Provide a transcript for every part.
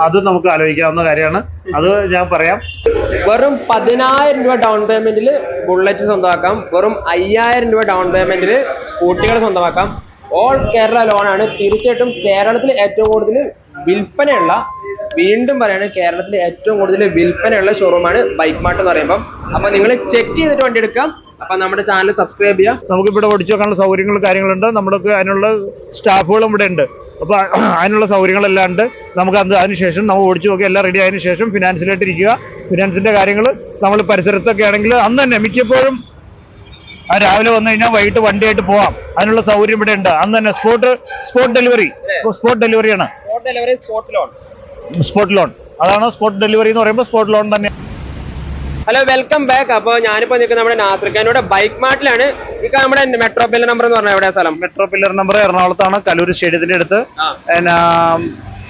അത് നമുക്ക് ആലോചിക്കാവുന്ന കാര്യമാണ്. അത് ഞാൻ പറയാം. വെറും 10,000 രൂപ ഡൗൺ പേയ്മെന്റിൽ ബുള്ളറ്റ് സ്വന്തമാക്കാം. വെറും 5,000 രൂപ ഡൗൺ പേയ്മെന്റിൽ സ്കൂട്ടികൾ സ്വന്തമാക്കാം. ഓൾ കേരള ലോണാണ്. തീർച്ചയായിട്ടും കേരളത്തിൽ ഏറ്റവും കൂടുതൽ വിൽപ്പനയുള്ള, വീണ്ടും പറയാണ്, കേരളത്തിൽ ഏറ്റവും കൂടുതൽ വിൽപ്പനയുള്ള ഷോറൂമാണ് ബൈക്ക് മാർട്ട് എന്ന് പറയുമ്പോൾ. അപ്പൊ നിങ്ങൾ ചെക്ക് ചെയ്തിട്ട് വണ്ടി എടുക്കാം. അപ്പൊ നമ്മുടെ ചാനൽ സബ്സ്ക്രൈബ് ചെയ്യാം. നമുക്കിവിടെ ഓടിച്ചു വെക്കാനുള്ള സൗകര്യങ്ങളും കാര്യങ്ങളുണ്ട്. നമ്മൾക്ക് അതിനുള്ള സ്റ്റാഫുകളും ഇവിടെ ഉണ്ട്. അപ്പോൾ അതിനുള്ള സൗകര്യങ്ങളെല്ലാം ഉണ്ട്. നമുക്ക് അതിനുശേഷം നമ്മൾ ഓടിച്ചു നോക്കി എല്ലാം റെഡി ആയതിനു ശേഷം ഫിനാൻസിലായിട്ട് ഇരിക്കുക. ഫിനാൻസിന്റെ കാര്യങ്ങൾ നമ്മൾ പരിസരത്തൊക്കെ ആണെങ്കിൽ അന്ന് തന്നെ മിക്കപ്പോഴും രാവിലെ വന്നു കഴിഞ്ഞാൽ വൈകിട്ട് വണ്ടിയായിട്ട് പോവാം. അതിനുള്ള സൗകര്യം ഇവിടെ ഉണ്ട്. അന്ന് തന്നെ സ്പോട്ട് ഡെലിവറിയാണ്. സ്പോട്ട് ലോൺ അതാണ് സ്പോട്ട് ഡെലിവറി എന്ന് പറയുമ്പോൾ സ്പോട്ട് ലോൺ തന്നെ. Hello, welcome back. അപ്പോൾ ഞാനിപ്പോൾ നിൽക്കുന്നത് നമ്മുടെ നാസർഖാനോടെ ബൈക്ക് മാർട്ടിലാണ്. ഇപ്പൊ നമ്മുടെ മെട്രോ പില്ലർ നമ്പർ എന്ന് പറഞ്ഞാൽ എവിടെയാ സ്ഥലം? മെട്രോ പില്ലർ നമ്പർ എറണാകുളത്താണ്, കലൂർ സ്റ്റേഡിയത്തിന്റെ അടുത്ത്.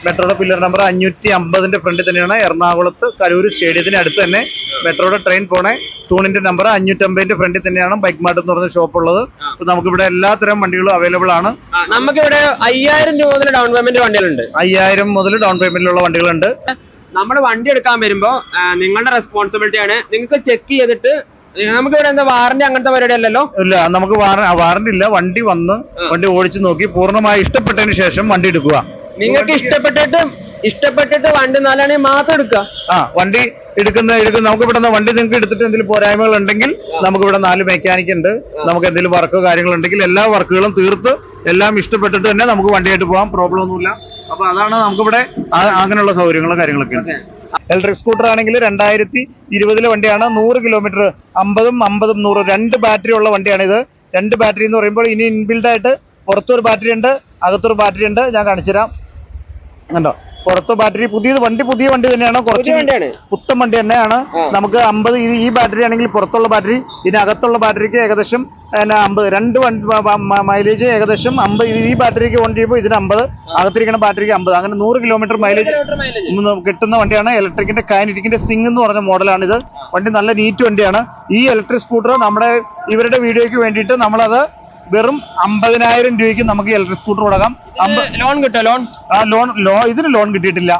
മെട്രോയുടെ പില്ലർ നമ്പർ 550 ഫ്രണ്ടിൽ തന്നെയാണ്. എറണാകുളത്ത് കലൂർ സ്റ്റേഡിയത്തിന് അടുത്ത് തന്നെ മെട്രോയുടെ ട്രെയിൻ പോണേ തൂണിന്റെ നമ്പർ 550 ഫ്രണ്ടിൽ തന്നെയാണ് ബൈക്ക് മാർട്ട് എന്ന് പറഞ്ഞ ഷോപ്പ് ഉള്ളത്. അപ്പൊ നമുക്കിവിടെ എല്ലാത്തരം വണ്ടികളും അവൈലബിൾ ആണ്. നമുക്കിവിടെ 5,000 രൂപ മുതൽ ഡൗൺ പേയ്മെന്റ് വണ്ടികളുണ്ട്. 5,000 മുതൽ ഡൗൺ പേയ്മെന്റിലുള്ള വണ്ടികളുണ്ട്. നമ്മൾ വണ്ടി എടുക്കാൻ വരുമ്പോ നിങ്ങളുടെ റെസ്പോൺസിബിലിറ്റി ആണ്. നിങ്ങൾക്ക് ചെക്ക് ചെയ്തിട്ട്, നമുക്ക് ഇവിടെ എന്താ വാറന്റി അങ്ങനത്തെ പരിപാടി അല്ലല്ലോ? ഇല്ല, നമുക്ക് വാറന്റി ഇല്ല. വണ്ടി വന്ന് വണ്ടി ഓടിച്ചു നോക്കി പൂർണ്ണമായി ഇഷ്ടപ്പെട്ടതിന് ശേഷം വണ്ടി എടുക്കുക. നിങ്ങൾക്ക് ഇഷ്ടപ്പെട്ടിട്ട് വണ്ടി നാലാണെങ്കിൽ മാത്രം എടുക്കുക. വണ്ടി എടുക്കുന്ന നമുക്ക് ഇവിടെ വണ്ടി നിങ്ങൾക്ക് എടുത്തിട്ട് എന്തെങ്കിലും പോരായ്മകൾ ഉണ്ടെങ്കിൽ നമുക്ക് ഇവിടെ 4 മെക്കാനിക് ഉണ്ട്. നമുക്ക് എന്തെങ്കിലും വർക്കോ കാര്യങ്ങളുണ്ടെങ്കിൽ എല്ലാ വർക്കുകളും തീർത്ത് എല്ലാം ഇഷ്ടപ്പെട്ടിട്ട് തന്നെ നമുക്ക് വണ്ടിയായിട്ട് പോകാം. പ്രോബ്ലം ഒന്നുമില്ല. അപ്പൊ അതാണ് നമുക്കിവിടെ അങ്ങനെയുള്ള സൗകര്യങ്ങളും കാര്യങ്ങളൊക്കെ ഉണ്ട്. ഇലക്ട്രിക് സ്കൂട്ടർ ആണെങ്കിൽ 2020 വണ്ടിയാണ്. 100 കിലോമീറ്റർ 50, 100 2 ബാറ്ററി ഉള്ള വണ്ടിയാണ് ഇത്. 2 ബാറ്ററി എന്ന് പറയുമ്പോൾ ഇനി ഇൻബിൽഡ് ആയിട്ട് പുറത്തൊരു ബാറ്ററി ഉണ്ട്, അകത്തൊരു ബാറ്ററി ഉണ്ട്. ഞാൻ കാണിച്ചുതരാം. കണ്ടോ, പുറത്ത് ബാറ്ററി. പുതിയ വണ്ടി തന്നെയാണ്. കുറച്ച് പുത്തൻ വണ്ടി തന്നെയാണ്. നമുക്ക് 50 ഈ ബാറ്ററി ആണെങ്കിൽ പുറത്തുള്ള ബാറ്ററി, ഇതിനകത്തുള്ള ബാറ്ററിക്ക് ഏകദേശം 50, 2 മൈലേജ് ഏകദേശം 50. ഈ ബാറ്ററിക്ക് ഓൺ ചെയ്യുമ്പോൾ ഇതിന് 50, അകത്തിരിക്കുന്ന ബാറ്ററിക്ക് 50. അങ്ങനെ 100 കിലോമീറ്റർ മൈലേജ് കിട്ടുന്ന വണ്ടിയാണ്. ഇലക്ട്രിക്കിന്റെ കൈനറ്റിക്കിന്റെ സിംഗ് എന്ന് പറഞ്ഞ മോഡലാണ് ഇത്. വണ്ടി നല്ല നീറ്റ് വണ്ടിയാണ്. ഈ ഇലക്ട്രിക് സ്കൂട്ടർ നമ്മുടെ ഇവരുടെ വീഡിയോയ്ക്ക് വേണ്ടിയിട്ട് നമ്മളത് വെറും 50,000 രൂപയ്ക്ക് നമുക്ക് ഇലക്ട്രിക് സ്കൂട്ടർ കൊടുക്കാം. ലോൺ കിട്ടും? ഇതിന് ലോൺ കിട്ടിയിട്ടില്ല.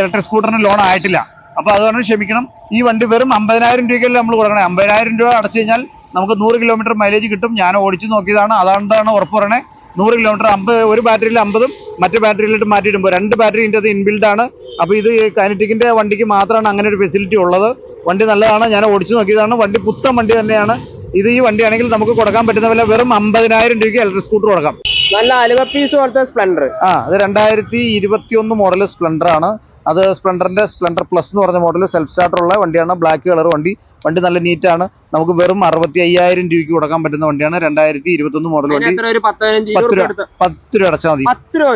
ഇലക്ട്രിക് സ്കൂട്ടറിന് ലോൺ ആയിട്ടില്ല. അപ്പൊ അതുകൊണ്ട് ക്ഷമിക്കണം. ഈ വണ്ടി വെറും 50,000 രൂപയ്ക്കല്ലേ നമ്മൾ കൊടുക്കണേ. 50,000 രൂപ അടച്ചു കഴിഞ്ഞാൽ നമുക്ക് 100 കിലോമീറ്റർ മൈലേജ് കിട്ടും. ഞാൻ ഓടിച്ചു നോക്കിയതാണ്, അതാണ് ഉറപ്പ് പറയണേ. 100 കിലോമീറ്റർ 50, ഒരു ബാറ്ററിയിൽ 50 മറ്റു ബാറ്ററിയിലിട്ട് മാറ്റിയിടുമ്പോൾ 2 ബാറ്ററി ഇതിൻ്റെ അത് ഇൻബിൽഡ് ആണ്. അപ്പൊ ഇത് കൈനറ്റിക്കിന്റെ വണ്ടിക്ക് മാത്രമാണ് അങ്ങനെ ഒരു ഫെസിലിറ്റി ഉള്ളത്. വണ്ടി നല്ലതാണ്. ഞാൻ ഓടിച്ചു നോക്കിയതാണ്. വണ്ടി പുത്തൻ വണ്ടി തന്നെയാണ്. ഈ വണ്ടിയാണെങ്കിൽ നമുക്ക് കൊടുക്കാൻ പറ്റുന്ന വില വെറും 50,000 രൂപയ്ക്ക് ഇലക്ട്രിക് സ്കൂട്ടർ കൊടുക്കാം. നല്ല അലുവ പീസ് പോലത്തെ സ്പ്ലെൻഡർ. അത് 2021 മോഡൽ സ്പ്ലെൻഡർ ആണ്. അത് സ്പ്ലെൻഡറിന്റെ സ്പ്ലെൻഡർ പ്ലസ് എന്ന് പറഞ്ഞ മോഡൽ സെൽഫ് സ്റ്റാർട്ടർ ഉള്ള വണ്ടിയാണ്. ബ്ലാക്ക് കളർ വണ്ടി നല്ല നീറ്റാണ്. നമുക്ക് വെറും 65,000 രൂപയ്ക്ക് കൊടുക്കാൻ പറ്റുന്ന വണ്ടിയാണ്. 2021 മോഡൽ വണ്ടി. 10 രൂപ അടച്ചാൽ മതി. 10 രൂപ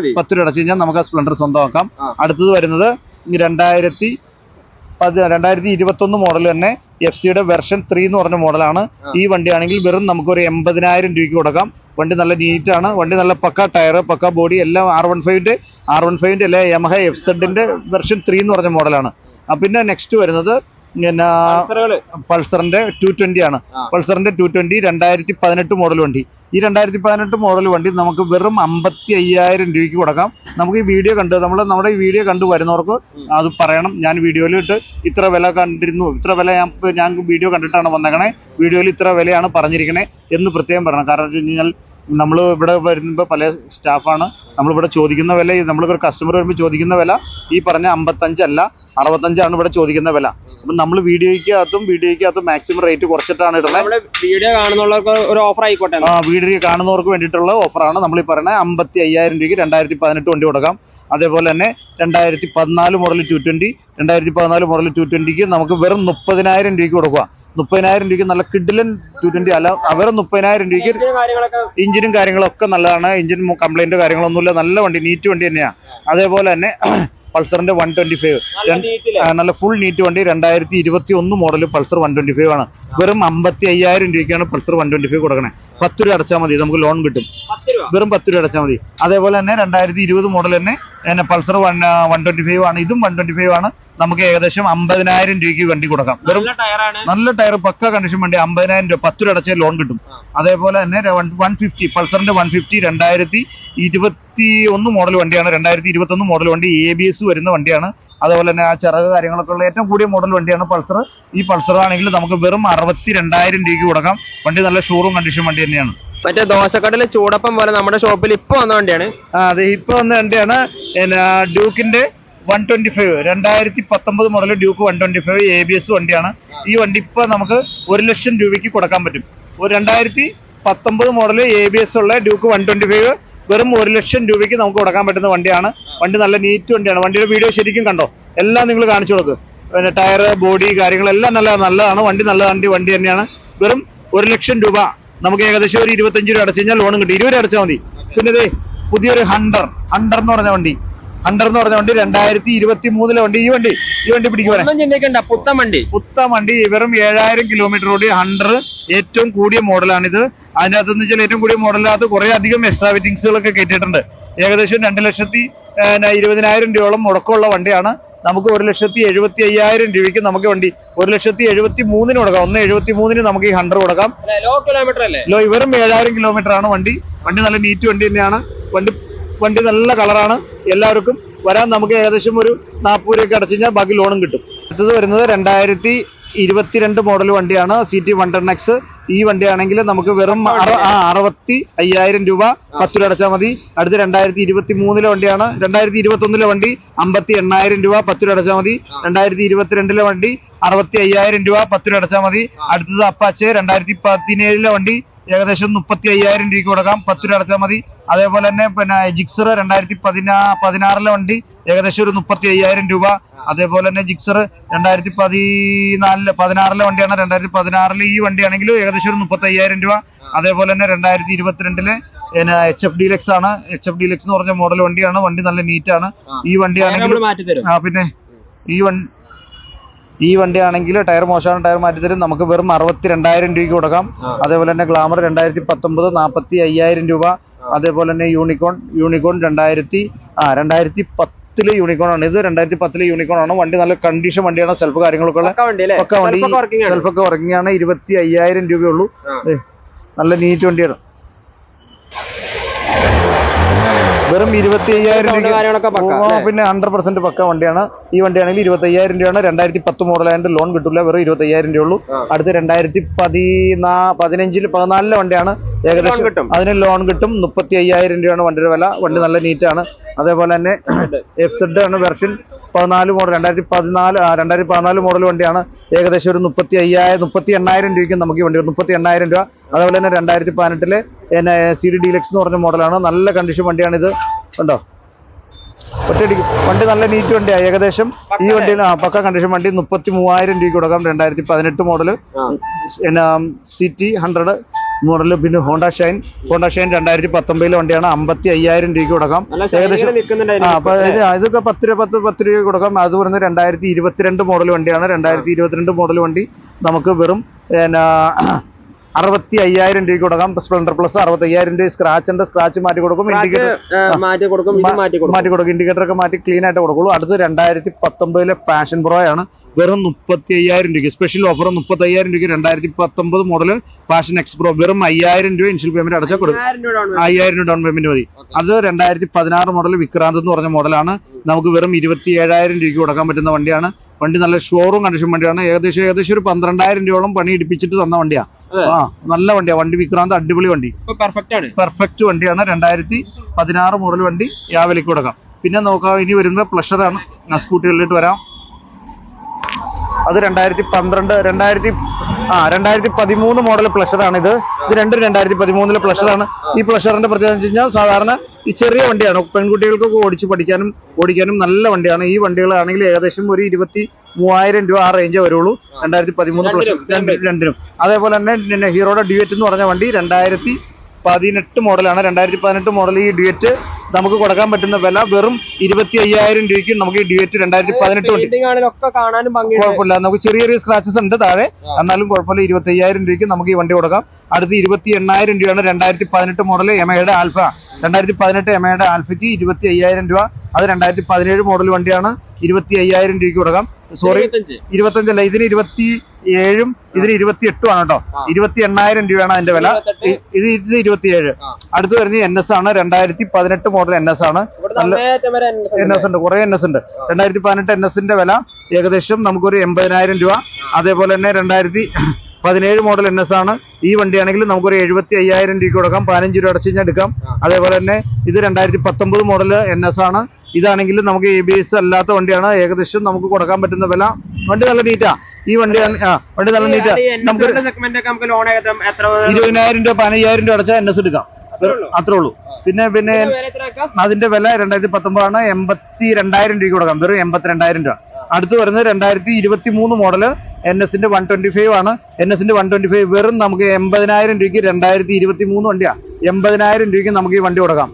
അടച്ചു കഴിഞ്ഞാൽ നമുക്ക് ആ സ്പ്ലെൻഡർ സ്വന്തമാക്കാം. അടുത്തത് വരുന്നത് 2021 മോഡൽ തന്നെ FC-യുടെ വെർഷൻ 3 എന്ന് പറഞ്ഞ മോഡലാണ്. ഈ വണ്ടിയാണെങ്കിൽ വെറും നമുക്കൊരു 80,000 രൂപയ്ക്ക് കൊടുക്കാം. വണ്ടി നല്ല നീറ്റാണ്. വണ്ടി നല്ല പക്ക ടയർ, പക്ക ബോഡി എല്ലാം. R15 അല്ലെ യമഹ FZ-ന്റെ വെർഷൻ 3 എന്ന് പറഞ്ഞ മോഡലാണ്. പിന്നെ നെക്സ്റ്റ് വരുന്നത് പൾസറിന്റെ 220 ആണ്. പൾസറിന്റെ 220 2018 മോഡൽ വണ്ടി. ഈ 2018 മോഡൽ വണ്ടി നമുക്ക് വെറും 55,000 രൂപയ്ക്ക് കൊടുക്കാം. നമുക്ക് ഈ വീഡിയോ നമ്മുടെ ഈ വീഡിയോ കണ്ടു വരുന്നവർക്ക് അത് പറയണം. ഞാൻ വീഡിയോയിൽ ഇട്ട് ഇത്ര വില കണ്ടിരുന്നു, ഇത്ര വില ഞാൻ വീഡിയോ കണ്ടിട്ടാണ് വന്നേക്കണേ, വീഡിയോയിൽ ഇത്ര വിലയാണ് പറഞ്ഞിരിക്കണേ എന്ന് പ്രത്യേകം പറയണം. കാരണം വെച്ച് കഴിഞ്ഞാൽ നമ്മൾ ഇവിടെ വരുമ്പോൾ പല സ്റ്റാഫാണ്. നമ്മളിവിടെ ചോദിക്കുന്ന വില, നമ്മളൊരു കസ്റ്റമർ വരുമ്പോൾ ചോദിക്കുന്ന വില ഈ പറഞ്ഞ 55 അല്ല 65 ഇവിടെ ചോദിക്കുന്ന വില. അപ്പം നമ്മൾ വീഡിയോയ്ക്കകത്തും മാക്സിമം റേറ്റ് കുറച്ചിട്ടാണ് ഇടുന്നത്. വീഡിയോ കാണുന്നവർക്ക് ഒരു ഓഫർ ആയിക്കോട്ടെ. വീഡിയോ കാണുന്നവർക്ക് വേണ്ടിയിട്ടുള്ള ഓഫറാണ് നമ്മൾ ഈ പറയുന്നത്. 55,000 രൂപയ്ക്ക് 2018 വണ്ടി കൊടുക്കാം. അതേപോലെ തന്നെ 2014 മോഡൽ 220ക്ക് നമുക്ക് വെറും 30,000 രൂപയ്ക്ക് കൊടുക്കുക. 30,000 രൂപയ്ക്ക് നല്ല കിഡിലൻ 220 അല്ല, അവർ 30,000 രൂപയ്ക്ക് എഞ്ചിനും കാര്യങ്ങളൊക്കെ നല്ലതാണ്. എഞ്ചിൻ കംപ്ലൈന്റ് കാര്യങ്ങളൊന്നുമില്ല. നല്ല വണ്ടി, നീറ്റ് വണ്ടി തന്നെയാണ്. അതേപോലെ തന്നെ പൾസറിന്റെ 125 നല്ല ഫുൾ നീറ്റ് വണ്ടി. 2021 മോഡൽ പൾസർ 125 ആണ്. വെറും 55,000 രൂപയ്ക്കാണ് പൾസർ 125 കൊടുക്കണേ. 10 രൂപ അടച്ചാൽ മതി, നമുക്ക് ലോൺ കിട്ടും. വെറും 10 രൂപ അടച്ചാൽ മതി. അതേപോലെ തന്നെ 2020 മോഡൽ തന്നെ പൾസർ 125 ആണ്. ഇതും 125 ആണ്. നമുക്ക് ഏകദേശം 50,000 രൂപയ്ക്ക് വണ്ടി കൊടുക്കാം. വെറും നല്ല ടയർ, പക്ക കണ്ടീഷൻ വണ്ടി. 50,000 രൂപ 10 രൂപ അടച്ചാൽ ലോൺ കിട്ടും. അതേപോലെ തന്നെ 150 പൾസറിന്റെ 150 2021 മോഡൽ വണ്ടിയാണ്. 2021 മോഡൽ വണ്ടി, ABS വരുന്ന വണ്ടിയാണ്. അതുപോലെ തന്നെ ആ ചിറക് കാര്യങ്ങളൊക്കെ ഉള്ള ഏറ്റവും കൂടിയ മോഡൽ വണ്ടിയാണ് പൾസർ. ഈ പൾസർ ആണെങ്കിൽ നമുക്ക് വെറും 62,000 രൂപയ്ക്ക് കൊടുക്കാം. വണ്ടി നല്ല ഷോറൂം കണ്ടീഷൻ വണ്ടി തന്നെയാണ്. മറ്റേ ദോശക്കടയിലെ ചൂടപ്പം പോലെ നമ്മുടെ ഷോപ്പിൽ ഇപ്പൊ വന്ന വണ്ടിയാണ്. അതെ, ഇപ്പൊ വന്ന വണ്ടിയാണ്. ഡ്യൂക്കിന്റെ 125 2019 മോഡൽ ഡ്യൂക്ക് 125 ABS വണ്ടിയാണ്. ഈ വണ്ടി ഇപ്പൊ നമുക്ക് 1 ലക്ഷം രൂപയ്ക്ക് കൊടുക്കാൻ പറ്റും. ഒരു 2019 മോഡൽ ABS ഉള്ള ഡ്യൂക്ക് 125 വെറും 1 ലക്ഷം രൂപയ്ക്ക് നമുക്ക് കൊടുക്കാൻ പറ്റുന്ന വണ്ടിയാണ്. വണ്ടി നല്ല നീറ്റ് വണ്ടിയാണ്. വണ്ടിയുടെ വീഡിയോ ശരിക്കും കണ്ടോ, എല്ലാം നിങ്ങൾ കാണിച്ചു കൊടുക്കുക. പിന്നെ ടയർ, ബോഡി കാര്യങ്ങളെല്ലാം നല്ലതാണ്. വണ്ടി നല്ല വണ്ടി തന്നെയാണ്. വെറും 1 ലക്ഷം രൂപ നമുക്ക് ഏകദേശം ഒരു 25 രൂപ അടച്ചു കഴിഞ്ഞാൽ ലോണും കിട്ടും. 20 രൂപ അടച്ചാൽ മതി. പിന്നെ ഇതേ പുതിയൊരു ഹണ്ടർ എന്ന് പറഞ്ഞ വണ്ടി 2023 വണ്ടി. ഈ വണ്ടി പിടിക്കുവാൻ പുത്തൻ വണ്ടി വെറും 7000 കിലോമീറ്റർ ഓടി ഹണ്ടർ ഏറ്റവും കൂടിയ മോഡലാണിത്. അതിനകത്ത് വെച്ചാൽ ഏറ്റവും കൂടിയ മോഡലിനകത്ത് കുറെ അധികം എക്സ്ട്രാ ഫിറ്റിംഗ്സുകളൊക്കെ കയറ്റിയിട്ടുണ്ട്. ഏകദേശം 2,20,000 രൂപയോളം മുടക്കമുള്ള വണ്ടിയാണ്. നമുക്ക് 1,75,000 രൂപയ്ക്ക് നമുക്ക് വണ്ടി 1,73,000 കൊടുക്കാം. 1,73,000 നമുക്ക് ഈ ഹണ്ടർ കൊടുക്കാം. വെറും 7,000 കിലോമീറ്റർ ആണ് വണ്ടി. നല്ല നീറ്റ് വണ്ടി തന്നെയാണ്. വണ്ടി നല്ല കളറാണ്. എല്ലാവർക്കും വരാൻ നമുക്ക് ഏകദേശം ഒരു 40 രൂപയ്ക്ക് അടച്ചു കഴിഞ്ഞാൽ ബാക്കി ലോണും കിട്ടും. അടുത്തത് വരുന്നത് 2022 മോഡൽ വണ്ടിയാണ്, CT 110X. ഈ വണ്ടിയാണെങ്കിൽ നമുക്ക് വെറും 65,000 രൂപ 10 രൂപ അടച്ചാൽ മതി. അടുത്ത് 2023 വണ്ടിയാണ്. 2021 വണ്ടി 58,000 രൂപ 10 രൂപ അടച്ചാൽ മതി. 2022 വണ്ടി 65,000 രൂപ 10 രൂപ അടച്ചാൽ മതി. അടുത്തത് അപ്പാച്ചെ 2017 വണ്ടി ഏകദേശം 35,000 രൂപയ്ക്ക് കൊടുക്കാം. 10 രൂപ അടച്ചാൽ മതി. അതേപോലെ തന്നെ പിന്നെ ജിക്സർ 2016 വണ്ടി ഏകദേശം ഒരു 35,000 രൂപ. അതേപോലെ തന്നെ ജിക്സർ 2016 വണ്ടിയാണ്. 2016 ഈ വണ്ടിയാണെങ്കിൽ ഏകദേശം ഒരു 35,000 രൂപ. അതേപോലെ തന്നെ 2022 HF ഡീലക്സ് ആണ്. HF ഡീലക്സ് എന്ന് പറഞ്ഞ മോഡൽ വണ്ടിയാണ്. വണ്ടി നല്ല നീറ്റാണ്. ഈ വണ്ടിയാണെങ്കിൽ പിന്നെ ഈ വണ്ടിയാണെങ്കിൽ ടയർ മോശമാണ്, ടയർ മാറ്റി തരും. നമുക്ക് വെറും 62,000 രൂപയ്ക്ക് കൊടുക്കാം. അതേപോലെ തന്നെ ഗ്ലാമർ 2019 45,000 രൂപ. അതേപോലെ തന്നെ യൂണിക്കോൺ 2010 യൂണിക്കോൺ ആണ്. ഇത് 2010 യൂണിക്കോൺ ആണ്. വണ്ടി നല്ല കണ്ടീഷൻ വണ്ടിയാണ്. സെൽഫ് കാര്യങ്ങളൊക്കെ ഉള്ള പക്ക വണ്ടി. സെൽഫൊക്കെ വർക്കിംഗ് ആണ്. 25,000 രൂപയുള്ളൂ. നല്ല നീറ്റ് വണ്ടിയാണ്. വെറും 25,000 രൂപ. പിന്നെ 100% പക്ക വണ്ടിയാണ്. ഈ വണ്ടിയാണെങ്കിൽ 25,000 രൂപയാണ്. 2010 മോഡലായതുകൊണ്ട് ലോൺ കിട്ടില്ല. വെറും 25,000 രൂപ ഉള്ളൂ. അടുത്ത് 2014 വണ്ടിയാണ്. ഏകദേശം അതിന് ലോൺ കിട്ടും. 35,000 രൂപയാണ് വണ്ടിയുടെ വില. വണ്ടി നല്ല നീറ്റാണ്. അതേപോലെ തന്നെ FZ ആണ് വെർഷൻ 14 മോഡൽ 2014 മോഡൽ വണ്ടിയാണ്. ഏകദേശം ഒരു 38,000 രൂപയ്ക്ക് നമുക്ക് ഈ വണ്ടി 38,000 രൂപ. അതേപോലെ തന്നെ 2018 CD ഡീലക്സ് എന്ന് പറഞ്ഞ മോഡലാണ്. നല്ല കണ്ടീഷൻ വണ്ടിയാണിത്. ഉണ്ടോ, ഒറ്റയടിക്ക് വണ്ടി നല്ല നീറ്റ് വണ്ടിയാണ്. ഏകദേശം ഈ വണ്ടിയിൽ പക്ക കണ്ടീഷൻ വണ്ടി 33,000 രൂപയ്ക്ക് കൊടുക്കാം. 2018 മോഡൽ CT 100 മോഡൽ. പിന്നെ ഹോണ്ട ഷൈൻ 2019 വണ്ടിയാണ്. 55,000 രൂപയ്ക്ക് കൊടുക്കാം. ഏകദേശം ഇതൊക്കെ 10 രൂപ കൊടുക്കാം. അത് പറയുന്നത് 2022 മോഡൽ വണ്ടിയാണ്. 2022 മോഡൽ വണ്ടി നമുക്ക് വെറും 65,000 രൂപയ്ക്ക് കൊടുക്കാം. സ്പ്ലെൻഡർ പ്ലസ് 65,000 രൂപ. സ്ക്രാച്ച് മാറ്റി കൊടുക്കും. ഇൻഡിക്കേറ്റർ ഒക്കെ മാറ്റി ക്ലീൻ ആയിട്ട് കൊടുക്കുള്ളൂ. അടുത്ത് 2019 പാഷൻ പ്രോ ആണ്. വെറും 35,000 രൂപയ്ക്ക് സ്പെഷ്യൽ ഓഫർ. 35,000 രൂപയ്ക്ക് 2019 മോഡൽ പാഷൻ എക്സ് പ്രോ വെറും 5,000 രൂപ ഇൻഷ്യൽ പേയ്മെന്റ് അടച്ചാൽ കൊടുക്കും. 5,000 രൂപ ഡൗൺ പേയ്മെന്റ് മതി. അത് 2016 മോഡൽ വിക്രാന്ത് എന്ന് പറഞ്ഞ മോഡലാണ്. നമുക്ക് വെറും 27,000 രൂപയ്ക്ക് കൊടുക്കാൻ പറ്റുന്ന വണ്ടിയാണ്. വണ്ടി നല്ല ഷോറൂം കണ്ടീഷൻ വണ്ടിയാണ്. ഏകദേശം ഒരു 12,000 രൂപയോളം പണി ഇടിപ്പിച്ചിട്ട് തന്ന വണ്ടിയാണ്. നല്ല വണ്ടിയാണ്. വണ്ടി വിക്രാന്ത് അടിപൊളി വണ്ടി, പെർഫെക്റ്റ് വണ്ടിയാണ്. 2016 മോഡൽ വണ്ടി യാവലിക്ക് കൊടുക്കാം. പിന്നെ നോക്കാം, ഇനി വരുന്നത് പ്ലഷറാണ്. സ്കൂട്ടികളിലോട്ട് വരാം. അത് 2013 മോഡൽ പ്ലഷറാണ്. ഇത് രണ്ടും 2013 പ്ലഷറാണ്. ഈ പ്ലഷറിന്റെ പ്രത്യേകത എന്ന് വെച്ച് കഴിഞ്ഞാൽ സാധാരണ ഈ ചെറിയ വണ്ടിയാണ്. പെൺകുട്ടികൾക്കൊക്കെ ഓടിക്കാനും നല്ല വണ്ടിയാണ്. ഈ വണ്ടികളാണെങ്കിൽ ഏകദേശം ഒരു 23,000 രൂപ ആ റേഞ്ചേ വരുള്ളൂ. 2013 പ്ലഷർ രണ്ടിനും. അതേപോലെ തന്നെ ഹീറോയുടെ ഡ്യുവറ്റ് എന്ന് പറഞ്ഞ വണ്ടി 2018 മോഡലാണ്. 2018 മോഡൽ ഈ ഡ്യുവറ്റ് നമുക്ക് കൊടുക്കാൻ പറ്റുന്ന വില വെറും 25,000 രൂപയ്ക്ക് നമുക്ക് ഈ ഡ്യുവറ്റ് 2018 വണ്ടി കുഴപ്പമില്ല. നമുക്ക് ചെറിയ സ്ക്രാച്ചസ് ഉണ്ട് താഴെ, എന്നാലും കുഴപ്പമില്ല. 25,000 രൂപയ്ക്ക് നമുക്ക് ഈ വണ്ടി കൊടുക്കാം. അടുത്ത് 28,000 രൂപയാണ് 2018 മോഡൽ യമഹയുടെ ആൽഫ. 2018 യമഹയുടെ ആൽഫയ്ക്ക് 25,000 രൂപ. അത് 2017 മോഡൽ വണ്ടിയാണ്. 25,000 രൂപയ്ക്ക് കൊടുക്കാം. സോറി, 25 അല്ല, ഇതിന് 27ഉം ഇതിന് 28ഉം ആണ് കേട്ടോ. 28,000 രൂപയാണ് അതിന്റെ വില. ഇത് 27. അടുത്ത് വരുന്നത് NS ആണ്. 2018 മോഡൽ NS ആണ്. NS ഉണ്ട്, കുറെ NS ഉണ്ട്. 2018 NSന്റെ വില ഏകദേശം നമുക്കൊരു 80,000 രൂപ. അതേപോലെ തന്നെ 2017 മോഡൽ NS ആണ്. ഈ വണ്ടിയാണെങ്കിൽ നമുക്കൊരു 75,000 രൂപയ്ക്ക് കൊടുക്കാം. 15 രൂപ അടച്ചു കഴിഞ്ഞാൽ എടുക്കാം. അതേപോലെ തന്നെ ഇത് 2019 മോഡൽ NS ആണ്. ഇതാണെങ്കിൽ നമുക്ക് ABS അല്ലാത്ത വണ്ടിയാണ്. ഏകദേശം നമുക്ക് കൊടുക്കാൻ പറ്റുന്ന വില, വണ്ടി നല്ല നീറ്റാ. ഈ വണ്ടി വണ്ടി നല്ല നീറ്റാ. നമുക്ക് 20,000 രൂപ 15,000 രൂപ അടച്ചാൽ NS എടുക്കാം. അത്രേ ഉള്ളൂ. പിന്നെ അതിന്റെ വില 2019 ആണ്. 82,000 രൂപയ്ക്ക് കൊടുക്കാം. വെറും 82,000 രൂപ. അടുത്ത് വരുന്നത് 2023 മോഡല് NSന്റെ 125 ആണ്. NSന്റെ 125 വെറും നമുക്ക് 80,000 രൂപയ്ക്ക് 2023 വണ്ടിയാ. 80,000 രൂപയ്ക്ക് നമുക്ക് ഈ വണ്ടി കൊടുക്കാം.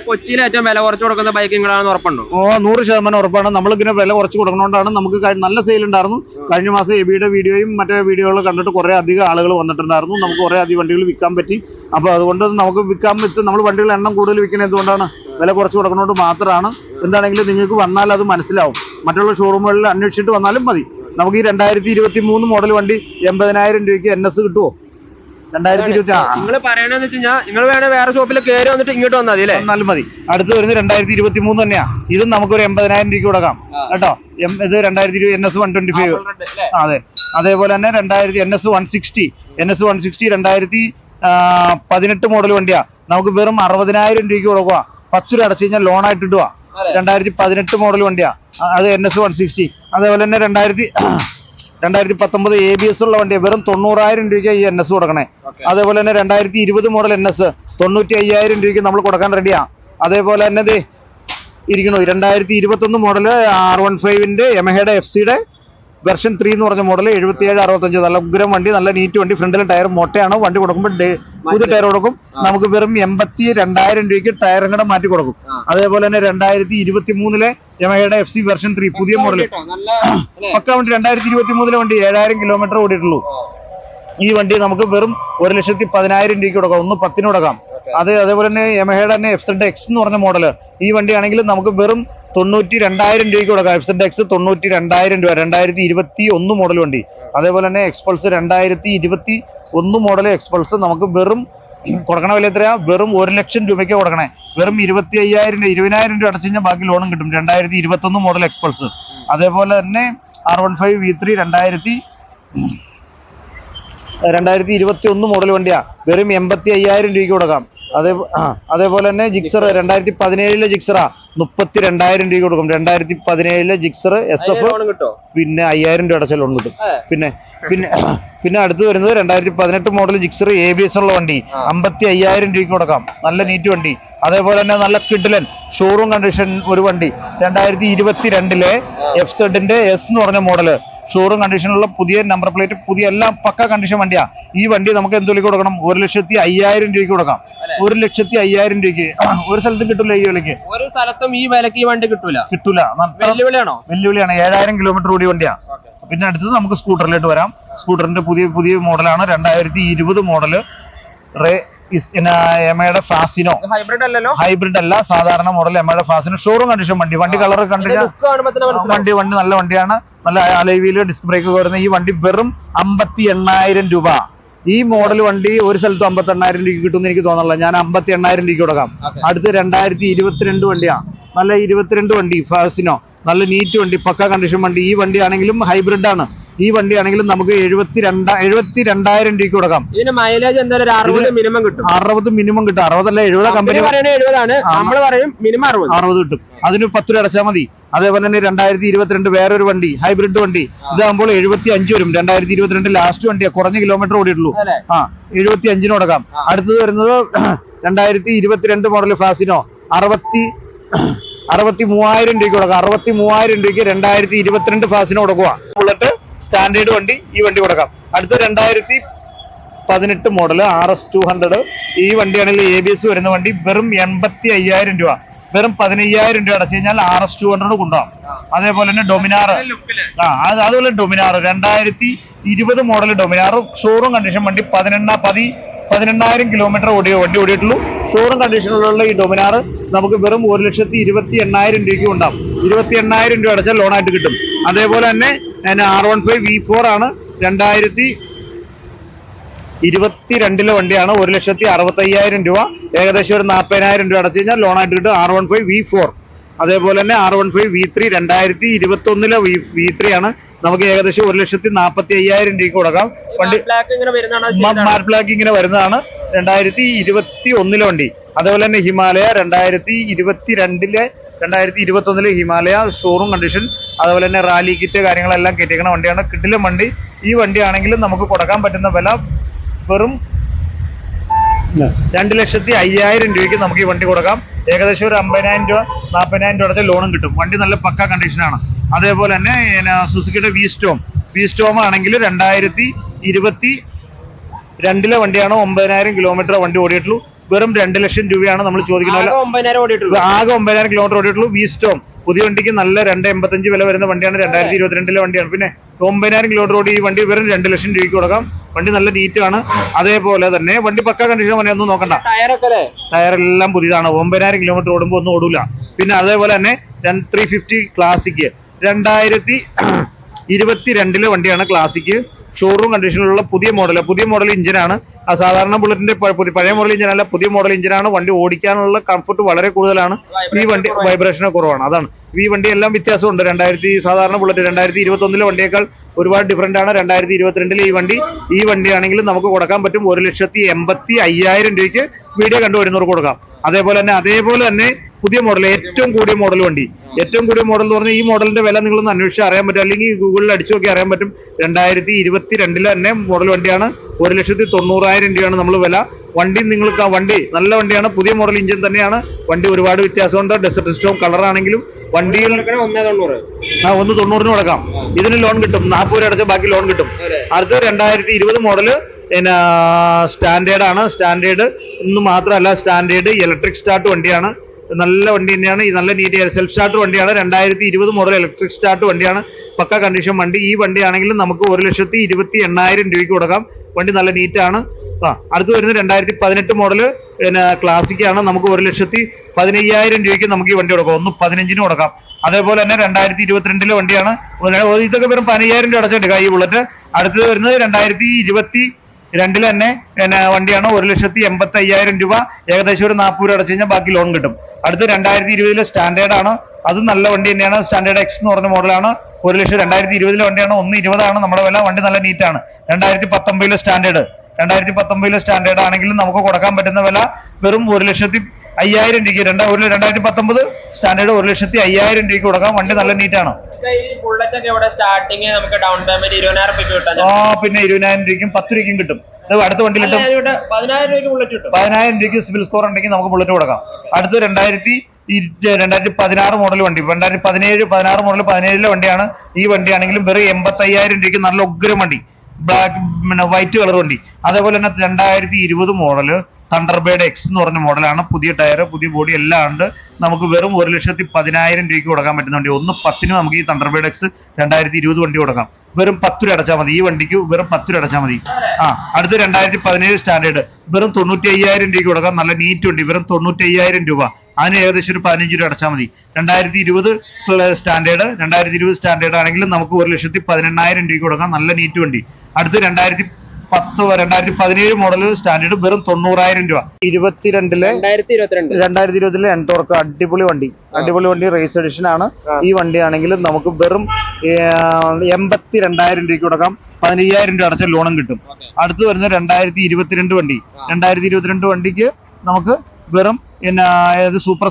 കൊച്ചിയിൽ ഏറ്റവും വില കുറച്ച് കൊടുക്കുന്ന ബൈക്കുകളാണെന്ന് ഉറപ്പുണ്ടോ? 100% ഉറപ്പാണ്. നമ്മളിങ്ങനെ വില കുറച്ച് കൊടുക്കണോണ്ടാണ് നമുക്ക് നല്ല സെയിൽ ഉണ്ടായിരുന്നു. കഴിഞ്ഞ മാസം എബിയുടെ വീഡിയോയും മറ്റേ വീഡിയോകളും കണ്ടിട്ട് കുറെ അധികം ആളുകൾ വന്നിട്ടുണ്ടായിരുന്നു. നമുക്ക് കുറെ അധികം വണ്ടികൾ വിൽക്കാൻ പറ്റി. അപ്പൊ അതുകൊണ്ട് നമുക്ക് വിൽക്കാൻ പറ്റും. നമ്മൾ വണ്ടികളുടെ എണ്ണം കൂടുതൽ വിൽക്കുന്നത് എന്തുകൊണ്ടാണ്? വില കുറച്ച് കൊടുക്കുന്നതുകൊണ്ട് മാത്രമാണ്. എന്താണെങ്കിലും നിങ്ങൾക്ക് വന്നാൽ അത് മനസ്സിലാവും. മറ്റുള്ള ഷോറൂമുകളിൽ അന്വേഷിച്ചിട്ട് വന്നാലും മതി. നമുക്ക് ഈ 2023 മോഡൽ വണ്ടി 80,000 രൂപയ്ക്ക് NS കിട്ടുമോ? 2020 നിങ്ങൾ പറയണെന്ന് വെച്ച് കഴിഞ്ഞാൽ നിങ്ങൾ വേണേ വേറെ ഷോപ്പിൽ കയറി വന്നിട്ട് ഇങ്ങോട്ട് വന്നാൽ മതി അല്ലേ? വന്നാലും മതി. അടുത്ത് വരുന്നത് 2023 തന്നെയാ. ഇതും നമുക്കൊരു 80,000 രൂപയ്ക്ക് കൊടുക്കാം കേട്ടോ. ഇത് 2020 NS 125. അതെ. അതേപോലെ തന്നെ NS 160 2018 മോഡൽ വണ്ടിയാ. നമുക്ക് വെറും 60,000 രൂപയ്ക്ക് കൊടുക്കുക. 10 രൂപ അടച്ചു കഴിഞ്ഞാൽ ലോൺ ആയിട്ട് ഇടുക. 2018 മോഡൽ വണ്ടിയാ. അത് NS 160. അതേപോലെ തന്നെ 2019 ABS ഉള്ള വണ്ടി വെറും 90,000 രൂപയ്ക്ക് ഈ NS കൊടുക്കണേ. അതേപോലെ തന്നെ 2020 മോഡൽ NS 95,000 രൂപയ്ക്ക് നമ്മൾ കൊടുക്കാൻ റെഡിയാ. അതേപോലെ തന്നെ ഇത് ഇരിക്കണു 2021 മോഡല് R15ന്റെ യമഹയുടെ FC-യുടെ വെർഷൻ 3 എന്ന് പറഞ്ഞ മോഡൽ 7765. നല്ല ഉഗ്രം വണ്ടി, നല്ല നീറ്റ് വണ്ടി. ഫ്രണ്ടിലെ ടയർ മൊട്ടയാണ്. വണ്ടി കൊടുക്കുമ്പോൾ പുതിയ ടയർ കൊടുക്കും. നമുക്ക് വെറും 82,000 രൂപയ്ക്ക് ടയറും കൂടെ മാറ്റി കൊടുക്കും. അതേപോലെ തന്നെ 2023 യമഹയുടെ FC വെർഷൻ 3 പുതിയ മോഡൽ പക്ക വണ്ടി. 2023 വണ്ടി 7,000 കിലോമീറ്റർ ഓടിയിട്ടുള്ളൂ. ഈ വണ്ടി നമുക്ക് വെറും 1,10,000 രൂപയ്ക്ക് കൊടുക്കാം. 1,10 കൊടുക്കാം. അതേപോലെ തന്നെ യമഹയുടെ തന്നെ FZX എന്ന് പറഞ്ഞ മോഡല്. ഈ വണ്ടിയാണെങ്കിൽ നമുക്ക് വെറും 92,000 രൂപയ്ക്ക് കൊടുക്കാം. FZX 92,000 രൂപ. 2021 മോഡൽ വണ്ടി. അതേപോലെ തന്നെ എക്സ്പൾസ് 2021 മോഡൽ എക്സ്പൾസ് നമുക്ക് വെറും കൊടുക്കണ വില എത്രയാ? വെറും 1,00,000 രൂപയ്ക്ക് കൊടുക്കണേ. വെറും 20,000 രൂപ അടച്ചു കഴിഞ്ഞാൽ ബാക്കി ലോണും കിട്ടും. 2021 മോഡൽ എക്സ്പൾസ്. അതേപോലെ തന്നെ R15 V3 2021 മോഡൽ വണ്ടിയാ. വെറും 85,000 രൂപയ്ക്ക് കൊടുക്കാം. അതേപോലെ തന്നെ ജിക്സർ 2017 ജിക്സറാ 32,000 രൂപ കൊടുക്കും. 2017 ജിക്സർ SF പിന്നെ 5,000 രൂപ അടച്ച ലോൺ കിട്ടും. പിന്നെ അടുത്ത് വരുന്നത് 2018 മോഡൽ ജിക്സർ ABS ഉള്ള വണ്ടി 55,000 രൂപയ്ക്ക് കൊടുക്കാം. നല്ല നീറ്റ് വണ്ടി. അതേപോലെ തന്നെ നല്ല കിഡിലൻ ഷോറൂം കണ്ടീഷൻ ഒരു വണ്ടി 2022 FZന്റെ S എന്ന് പറഞ്ഞ മോഡല്. ഷോറൂം കണ്ടീഷനുള്ള പുതിയ നമ്പർ പ്ലേറ്റ്, പുതിയ എല്ലാം പക്ക കണ്ടീഷൻ വണ്ടിയാ. ഈ വണ്ടി നമുക്ക് എന്ത് വിലക്ക് കൊടുക്കണം? 1,05,000 രൂപയ്ക്ക് കൊടുക്കാം. 1,05,000 രൂപയ്ക്ക് ഒരു സ്ഥലത്തും കിട്ടില്ല. ഈ വിലക്ക് ഒരു സ്ഥലത്തും ഈ വിലക്ക് ഈ വണ്ടി കിട്ടൂല. വെല്ലുവിളിയാണ്. 7,000 കിലോമീറ്റർ ഓടിയ വണ്ടിയാ. പിന്നെ അടുത്തത് നമുക്ക് സ്കൂട്ടറിലോട്ട് വരാം. സ്കൂട്ടറിന്റെ പുതിയ മോഡലാണ് 2020 മോഡല് യമഹയുടെ ഫാസിനോ. ഹൈബ്രിഡ് അല്ല, സാധാരണ മോഡൽ യമഹയുടെ ഫാസിനോ. ഷോറൂം കണ്ടീഷൻ വണ്ടി കളർ കണ്ടില്ല. വണ്ടി നല്ല വണ്ടിയാണ്. നല്ല അലോയ് ഡിസ്ക് ബ്രേക്ക് വരുന്ന ഈ വണ്ടി വെറും 58,000 രൂപ. ഈ മോഡൽ വണ്ടി ഒരു സ്ഥലത്തും 58,000 രൂപയ്ക്ക് കിട്ടുമെന്ന് എനിക്ക് തോന്നുന്നില്ല. ഞാൻ 58,000 രൂപയ്ക്ക് കൊടുക്കാം. അടുത്ത് 2022 വണ്ടിയാ. നല്ല 22 വണ്ടി ഫാസിനോ. നല്ല നീറ്റ് വണ്ടി, പക്ക കണ്ടീഷൻ വണ്ടി. ഈ വണ്ടി ആണെങ്കിലും ഹൈബ്രിഡ് ആണ്. ഈ വണ്ടി ആണെങ്കിലും നമുക്ക് 72,000 രൂപയ്ക്ക് കൊടുക്കാം. ഇതിന് മൈലേജ് എന്തായാലും 60 മിനിമം കിട്ടും. 60 മിനിമം കിട്ടും. 60 അല്ല 70. കമ്പനി 60 കിട്ടും. അതിന് 10 രൂപ അടച്ചാൽ മതി. അതേപോലെ തന്നെ 2022 വേറൊരു വണ്ടി, ഹൈബ്രിഡ് വണ്ടി. ഇതാകുമ്പോൾ 75 വരും. 2022 ലാസ്റ്റ് വണ്ടിയാ. കുറഞ്ഞ കിലോമീറ്റർ ഓടിയിട്ടുള്ളൂ. 75 കൊടുക്കാം. അടുത്തത് വരുന്നത് 2022 മോഡൽ ഫാസിനോ 63,000 രൂപയ്ക്ക് കൊടുക്കാം. 63,000 രൂപയ്ക്ക് 2022 ഫാസിനോ കൊടുക്കുക. ബുള്ളറ്റ് സ്റ്റാൻഡേർഡ് വണ്ടി. ഈ വണ്ടി കൊടുക്കാം. അടുത്ത 2018 മോഡൽ RS 200. ഈ വണ്ടിയാണെങ്കിൽ ABS വരുന്ന വണ്ടി. വെറും 85,000 രൂപ. വെറും 15,000 രൂപ അടച്ചു കഴിഞ്ഞാൽ RS 200 കൊണ്ടുപോകാം. അതേപോലെ തന്നെ ഡൊമിനാർ. അതുപോലെ Dominar 20 model Dominar showroom condition വണ്ടി 18,000 കിലോമീറ്റർ വണ്ടി ഓടിയിട്ടുള്ളൂ. ഷോറൂം കണ്ടീഷനിലുള്ള ഈ ഡൊമിനാർ നമുക്ക് വെറും 1,28,000 രൂപയ്ക്ക് ഉണ്ടാവും. 28,000 രൂപ അടച്ചാൽ ലോണായിട്ട് കിട്ടും. അതേപോലെ തന്നെ R15 V4 ആണ്, 2022 വണ്ടിയാണ്. 1,65,000 രൂപ, ഏകദേശം ഒരു 40,000 രൂപ അടച്ചു കഴിഞ്ഞാൽ ലോണായിട്ട് കിട്ടും. R15 V4. അതേപോലെ തന്നെ R15 V3 2021 V3 ആണ്, നമുക്ക് ഏകദേശം 1,45,000 രൂപയ്ക്ക് കൊടുക്കാം. വണ്ടി മാറ്റ് ബ്ലാക്ക് ഇങ്ങനെ വരുന്നതാണ്, 2021 വണ്ടി. അതേപോലെ തന്നെ ഹിമാലയ 2021 ഹിമാലയ ഷോറൂം കണ്ടീഷൻ, അതുപോലെ തന്നെ റാലി കിറ്റ് കാര്യങ്ങളെല്ലാം കയറ്റിക്കണ വണ്ടിയാണ്. കിട്ടിലും വണ്ടി. ഈ വണ്ടി ആണെങ്കിലും നമുക്ക് കൊടുക്കാൻ പറ്റുന്ന വില വെറും 2,05,000 രൂപയ്ക്ക് നമുക്ക് ഈ വണ്ടി കൊടുക്കാം. ഏകദേശം ഒരു 50,000 രൂപ 40,000 രൂപ അടച്ച ലോണും കിട്ടും. വണ്ടി നല്ല പക്ക കണ്ടീഷനാണ്. അതേപോലെ തന്നെ സുസുക്കിയുടെ വി സ്റ്റോം ആണെങ്കിൽ 2022 വണ്ടിയാണ്. 9,000 കിലോമീറ്റർ വണ്ടി ഓടിയിട്ടുള്ളൂ. വെറും 2 ലക്ഷം രൂപയാണ് നമ്മൾ ചോദിക്കുന്നത്. ആകെ 9,000 കിലോമീറ്റർ ഓടിയിട്ടുള്ളൂ. വി സ്റ്റോം പുതിയ വണ്ടിക്ക് നല്ല 2,85 വില വരുന്ന വണ്ടിയാണ്. 2022 വണ്ടിയാണ്. പിന്നെ 9,000 കിലോമീറ്റർ ഓടി ഈ വണ്ടി വെറും 2 ലക്ഷം രൂപയ്ക്ക് കൊടുക്കാം. വണ്ടി നല്ല നീറ്റാണ്. അതേപോലെ തന്നെ വണ്ടി പക്ക കണ്ടീഷൻ വണ്ടി ഒന്നും നോക്കണ്ട, ടയറെല്ലാം പുതിയതാണ്. 9,000 കിലോമീറ്റർ ഓടുമ്പോൾ ഒന്നും ഓടൂല. പിന്നെ അതേപോലെ തന്നെ 350 ക്ലാസിക് 2022 വണ്ടിയാണ്. ക്ലാസിക് ഷോറൂം കണ്ടീഷനിലുള്ള പുതിയ മോഡൽ ഇഞ്ചിനാണ്. സാധാരണ ബുള്ളറ്റിന്റെ പഴയ മോഡൽ ഇഞ്ചിനല്ല, പുതിയ മോഡൽ ഇഞ്ചിനാണ്. വണ്ടി ഓടിക്കാനുള്ള കംഫർട്ട് വളരെ കൂടുതലാണ്. ഈ വണ്ടി വൈബ്രേഷൻ കുറവാണ്. അതാണ് ഈ വണ്ടി എല്ലാം വ്യത്യാസമുണ്ട്. സാധാരണ ബുള്ളറ്റ് 2021 വണ്ടിയേക്കാൾ ഒരുപാട് ഡിഫറൻ്റ് ആണ്. 2022 ഈ വണ്ടി ആണെങ്കിലും നമുക്ക് കൊടുക്കാൻ പറ്റും. 1,85,000 രൂപയ്ക്ക് വീഡിയോ കണ്ടുവരുന്നവർക്ക് കൊടുക്കാം. അതേപോലെ തന്നെ പുതിയ മോഡൽ, ഏറ്റവും കൂടിയ മോഡൽ വണ്ടി. ഏറ്റവും കൂടിയ മോഡൽ എന്ന് പറഞ്ഞാൽ ഈ മോഡലിന്റെ വില നിങ്ങളൊന്ന് അന്വേഷിച്ച് അറിയാൻ പറ്റും, അല്ലെങ്കിൽ ഗൂഗിളിൽ അടിച്ചു നോക്കി അറിയാൻ പറ്റും. 2022 തന്നെ മോഡൽ വണ്ടിയാണ്. 1,90,000 രൂപയാണ് നമ്മൾ വില. വണ്ടി നിങ്ങൾക്ക് നല്ല വണ്ടിയാണ്. പുതിയ മോഡൽ ഇഞ്ചിൻ തന്നെയാണ്. വണ്ടി ഒരുപാട് വ്യത്യാസമുണ്ട്. ഡെസർട്ട് സ്റ്റോം കളർ ആണെങ്കിലും വണ്ടിയിൽ 1,90 കൊടുക്കാം. ഇതിന് ലോൺ കിട്ടും. 40 രൂപ അടച്ച ബാക്കി ലോൺ കിട്ടും. അടുത്ത 2020 മോഡല് സ്റ്റാൻഡേർഡ് ആണ്. സ്റ്റാൻഡേർഡ് എന്ന് മാത്രമല്ല, സ്റ്റാൻഡേർഡ് ഇലക്ട്രിക് സ്റ്റാർട്ട് വണ്ടിയാണ്. നല്ല വണ്ടി തന്നെയാണ്. നല്ല നീറ്റ് സെൽഫ് സ്റ്റാർട്ട് വണ്ടിയാണ്. 2020 മോഡൽ ഇലക്ട്രിക് സ്റ്റാർട്ട് വണ്ടിയാണ്. പക്ക കണ്ടീഷൻ വണ്ടി. ഈ വണ്ടി ആണെങ്കിലും നമുക്ക് 1,28,000 രൂപയ്ക്ക് കൊടുക്കാം. വണ്ടി നല്ല നീറ്റാണ്. അടുത്ത് വരുന്നത് 2018 മോഡല് ക്ലാസിക് ആണ്. നമുക്ക് 1,15,000 രൂപയ്ക്ക് നമുക്ക് ഈ വണ്ടി കൊടുക്കാം. 1,15,000 കൊടുക്കാം. അതേപോലെ തന്നെ 2022 വണ്ടിയാണ്. ഇതൊക്കെ വെറും 15,000 രൂപ അടച്ചിട്ടുണ്ട് ഈ ബുള്ളറ്റ്. അടുത്തത് വരുന്നത് 2022 തന്നെ വണ്ടിയാണ്. 1,85,000 രൂപ, ഏകദേശം ഒരു 40 രൂപ അടച്ചു കഴിഞ്ഞാൽ ബാക്കി ലോൺ കിട്ടും. അടുത്ത് 2020 സ്റ്റാൻഡേർഡ് ആണ്. അത് നല്ല വണ്ടി തന്നെയാണ്. സ്റ്റാൻഡേർഡ് എക്സ് എന്ന് പറഞ്ഞ മോഡലാണ്. 1,00,000 2020 വണ്ടിയാണ്. 1,20,000 നമ്മുടെ വില. വണ്ടി നല്ല നീറ്റാണ്. 2019 സ്റ്റാൻഡേർഡ് ആണെങ്കിലും നമുക്ക് കൊടുക്കാൻ പറ്റുന്ന വില വെറും 1,05,000 രൂപയ്ക്ക്. 2019 സ്റ്റാൻഡേർഡ് 1,05,000 രൂപയ്ക്ക് കൊടുക്കാം. വണ്ടി നല്ല നീറ്റാണ്. പിന്നെ 20,000 രൂപയ്ക്കും 10 രൂപയ്ക്കും കിട്ടും. അടുത്ത വണ്ടി കിട്ടും. 10,000 രൂപയ്ക്ക് സിവിൽ സ്കോർ ഉണ്ടെങ്കിൽ നമുക്ക് ബുള്ളറ്റ് കൊടുക്കാം. അടുത്ത് 2016 മോഡൽ വണ്ടി. 2016 മോഡൽ 17 വണ്ടിയാണ്. ഈ വണ്ടിയാണെങ്കിലും വെറും 85,000 രൂപയ്ക്ക് നല്ല ഉഗ്രം വണ്ടി. വൈറ്റ് കളർ വണ്ടി. അതേപോലെ തന്നെ 2020 മോഡല് തണ്ടർബേർഡ് എക്സ് എന്ന് പറഞ്ഞ മോഡലാണ്. പുതിയ ടയർ, പുതിയ ബോഡി എല്ലാം ഉണ്ട്. നമുക്ക് വെറും 1,10,000 രൂപയ്ക്ക് കൊടുക്കാൻ പറ്റുന്ന വണ്ടി. 1,10,000 നമുക്ക് ഈ തണ്ടർബേർഡ് എക്സ് 2020 വണ്ടി കൊടുക്കാം. വെറും 10 രൂപ അടച്ചാൽ മതി. ഈ വണ്ടിക്ക് വെറും 10 രൂപ അടച്ചാൽ മതി. അടുത്ത് 2017 സ്റ്റാൻഡേർഡ് വെറും 95,000 രൂപയ്ക്ക് കൊടുക്കാം. നല്ല നീറ്റ് വണ്ടി. വെറും 95,000 രൂപ. അതിന് ഏകദേശം ഒരു 15 രൂപ അടച്ചാൽ മതി. 2020 സ്റ്റാൻഡേർഡ് ആണെങ്കിലും നമുക്ക് 1,18,000 രൂപയ്ക്ക് കൊടുക്കാം. നല്ല നീറ്റ് വണ്ടി. അടുത്ത് 2017 മോഡൽ സ്റ്റാൻഡേർഡ് വെറും 90,000 രൂപ. 2022 എൻടോർക്ക് അടിപൊളി വണ്ടി റേസ് എഡിഷൻ ആണ്. ഈ വണ്ടി ആണെങ്കിൽ നമുക്ക് വെറും 82,000 രൂപയ്ക്ക് കൊടുക്കാം. 15,000 രൂപ അടച്ച ലോണും കിട്ടും. അടുത്ത് വരുന്ന 2022 വണ്ടി. 2022 വണ്ടിക്ക് നമുക്ക് വെറും സൂപ്പർ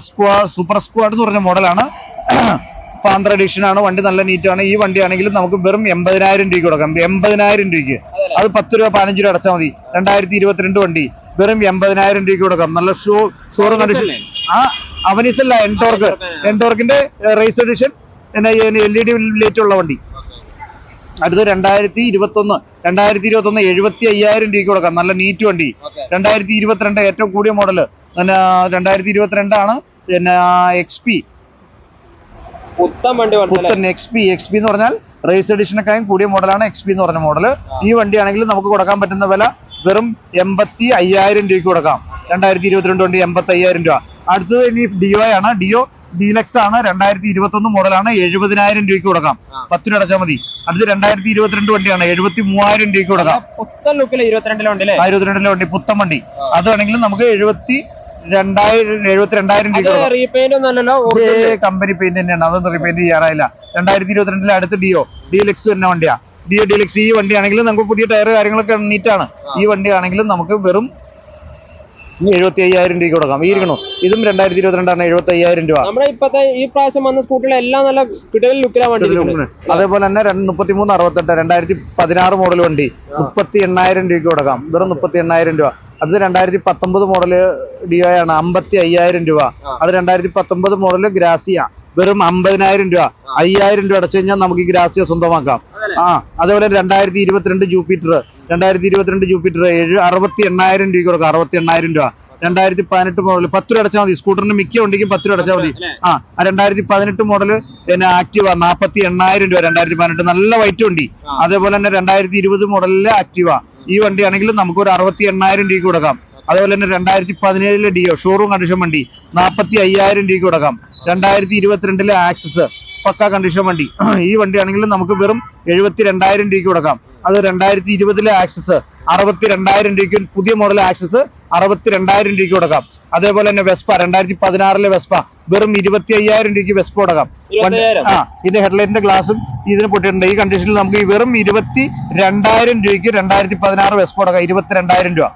സ്ക്വാഡ് എന്ന് പറഞ്ഞ മോഡലാണ്. പാന്ത്ര എഡിഷൻ ആണ്. വണ്ടി നല്ല നീറ്റാണ്. ഈ വണ്ടി ആണെങ്കിലും നമുക്ക് വെറും 80,000 രൂപയ്ക്ക് കൊടുക്കാം. 80,000 രൂപയ്ക്ക്. അത് 10 രൂപ 15 രൂപ അടച്ചാൽ മതി. 2022 വണ്ടി വെറും 80,000 രൂപയ്ക്ക് കൊടുക്കാം. നല്ല ഷോറൂം കണ്ടീഷൻ. അവനീസ് അല്ല, എൻടോർക്കിന്റെ റേസ് എഡിഷൻ LED ലൈറ്റ് ഉള്ള വണ്ടി. അടുത്ത് 2021 75,000 രൂപയ്ക്ക് കൊടുക്കാം. നല്ല നീറ്റ് വണ്ടി. 2022 ഏറ്റവും കൂടിയ മോഡല് 2022 ആണ്. XP പുത്തൻ വണ്ടി പുത്തൻ XP എന്ന് പറഞ്ഞാൽ റേസ് എഡിഷനൊക്കെയും കൂടിയ മോഡലാണ് XP എന്ന് പറഞ്ഞ മോഡല്. ഈ വണ്ടിയാണെങ്കിൽ നമുക്ക് കൊടുക്കാൻ പറ്റുന്ന വില വെറും 85,000 രൂപയ്ക്ക് കൊടുക്കാം. 2022 വണ്ടി 85,000 രൂപ. അടുത്തത് ഇനി ഡിയോ ആണ്. ഡിയോ ഡീലക്സ് ആണ്, 2021 മോഡലാണ്, 70,000 രൂപയ്ക്ക് കൊടുക്കാം. 10 രൂപ അടച്ചാൽ മതി. അടുത്ത് 2022 വണ്ടിയാണ്, 73,000 രൂപയ്ക്ക് കൊടുക്കാം. പുത്തൻ ലുക്കിൽ 22 വണ്ടി പുത്തൻ വണ്ടി. അതാണെങ്കിലും നമുക്ക് 72,000 രൂപ. കമ്പനി പെയിന്റ് തന്നെയാണ്, അതൊന്നും റീപെയിന്റ് ചെയ്യാറായില്ല. 2022 അടുത്ത് ഡിയോ ഡീലക്സ് തന്നെ വണ്ടിയാ. ഡിയോ ഡീലക്സ് ഈ വണ്ടിയാണെങ്കിലും നമുക്ക് പുതിയ ടയർ കാര്യങ്ങളൊക്കെ നീറ്റാണ്. ഈ വണ്ടിയാണെങ്കിലും നമുക്ക് വെറും 75,000 രൂപയ്ക്ക് കൊടുക്കാം. ഇരിക്കണോ, ഇതും 2022 ആണ്, 75,000 രൂപ. നമ്മുടെ ഇപ്പത്തെ ഈ പ്രാവശ്യം വന്ന സ്കൂട്ടികളെല്ലാം നല്ല കിടൽ ലുക്കിലാണ് വണ്ടി. അതേപോലെ തന്നെ 3368 2016 മോഡൽ വണ്ടി 38,000 രൂപയ്ക്ക് കൊടുക്കാം. വെറും 38,000 രൂപ. അടുത്ത 2019 മോഡല് ഡിയോ ആണ്, 55,000 രൂപ. അത് 2019 മോഡല് ഗ്രാസിയ, വെറും 50,000 രൂപ. 5,000 രൂപ അടച്ചു കഴിഞ്ഞാൽ നമുക്ക് ഈ ഗ്രാസിയ സ്വന്തമാക്കാം. അതേപോലെ 2022 ജൂപ്പിറ്റർ 68,000 രൂപയ്ക്ക് കൊടുക്കാം. 68,000 രൂപ. 2018 മോഡൽ 10 രൂപ അടച്ചാൽ മതി. സ്കൂട്ടറിന് മിക്ക വണ്ടിക്കും 10 രൂപ അടച്ചാൽ മതി. 2018 മോഡൽ പിന്നെ ആക്റ്റീവ 48,000 രൂപ. 2018 നല്ല വൈറ്റ് വണ്ടി. അതേപോലെ തന്നെ 2020 മോഡലിലെ ആക്റ്റീവ ഈ വണ്ടിയാണെങ്കിലും നമുക്ക് ഒരു 68,000 രൂപയ്ക്ക് കൊടുക്കാം. അതേപോലെ തന്നെ 2017 ഡിയോ ഷോറൂം കണ്ടീഷൻ വണ്ടി 45,000 രൂപയ്ക്ക് കൊടുക്കാം. 2022 ആക്സസ് പക്ക കണ്ടീഷൻ വണ്ടി ഈ വണ്ടിയാണെങ്കിലും നമുക്ക് വെറും 72,000 രൂപയ്ക്ക് കൊടുക്കാം. അത് 2020 ആക്സസ് 62,000 രൂപയ്ക്ക്, പുതിയ മോഡൽ ആക്സസ് 62,000 രൂപയ്ക്ക് കൊടുക്കാം. അതേപോലെ തന്നെ വെസ്പ 2016 വെസ്പ വെറും 25,000 രൂപയ്ക്ക് വെസ്പ കൊടുക്കാം. ഇതിന്റെ ഹെഡ്ലൈറ്റിന്റെ ഗ്ലാസും ഇതിന് പൊട്ടിയിട്ടുണ്ട്. ഈ കണ്ടീഷനിൽ നമുക്ക് ഈ വെറും 22,000 രൂപയ്ക്ക് 2016 വെസ്പ കൊടുക്കാം. 22,000 രൂപ.